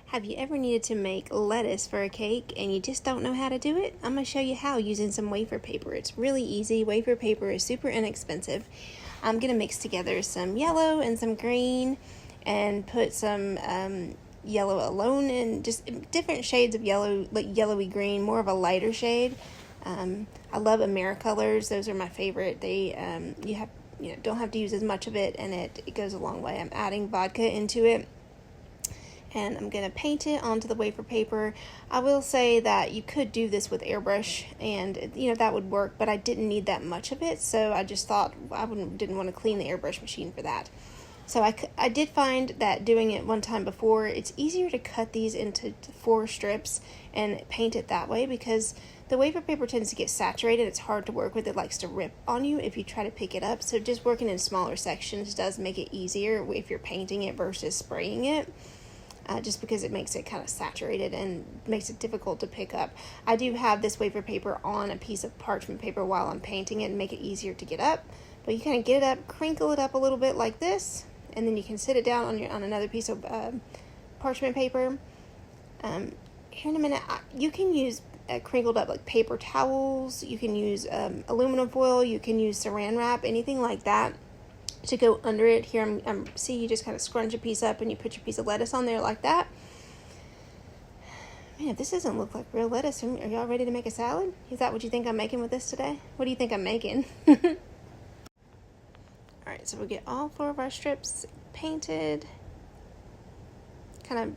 Have you ever needed to make lettuce for a cake and you just don't know how to do it? I'm going to show you how using some wafer paper. It's really easy. Wafer paper is super inexpensive. I'm going to mix together some yellow and some green and put some yellow alone and just different shades of yellow, like yellowy green, more of a lighter shade. I love Americolors. Those are my favorite. They don't have to use as much of it, and it goes a long way. I'm adding vodka into it. And I'm going to paint it onto the wafer paper. I will say that you could do this with airbrush and that would work, but I didn't need that much of it, so I just thought didn't want to clean the airbrush machine for that. So I did find that doing it one time before, it's easier to cut these into 4 strips and paint it that way because the wafer paper tends to get saturated. It's hard to work with. It likes to rip on you if you try to pick it up. So just working in smaller sections does make it easier if you're painting it versus spraying it. Just because it makes it kind of saturated and makes it difficult to pick up. I do have this wafer paper on a piece of parchment paper while I'm painting it and make it easier to get up. But you kind of get it up, crinkle it up a little bit like this, and then you can sit it down on another piece of parchment paper. Here in a minute, you can use crinkled up like paper towels. You can use aluminum foil. You can use saran wrap, anything like that, to go under it. Here see, you just kind of scrunch a piece up and you put your piece of lettuce on there like that. Man, this doesn't look like real lettuce. Are y'all ready to make a salad? Is that what you think I'm making with this today? What do you think I'm making? Alright, so we'll get all 4 of our strips painted. Kind of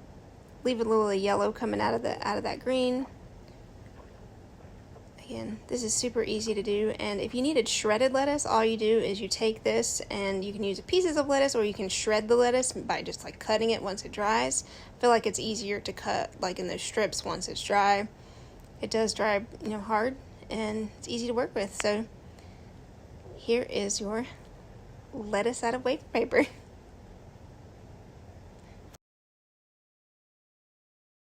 leave a little yellow coming out of that green. Again, this is super easy to do, and if you needed shredded lettuce, all you do is you take this and you can use pieces of lettuce, or you can shred the lettuce by just like cutting it once it dries. I feel like it's easier to cut like in those strips once it's dry. It does dry, hard, and it's easy to work with. So here is your lettuce out of wafer paper.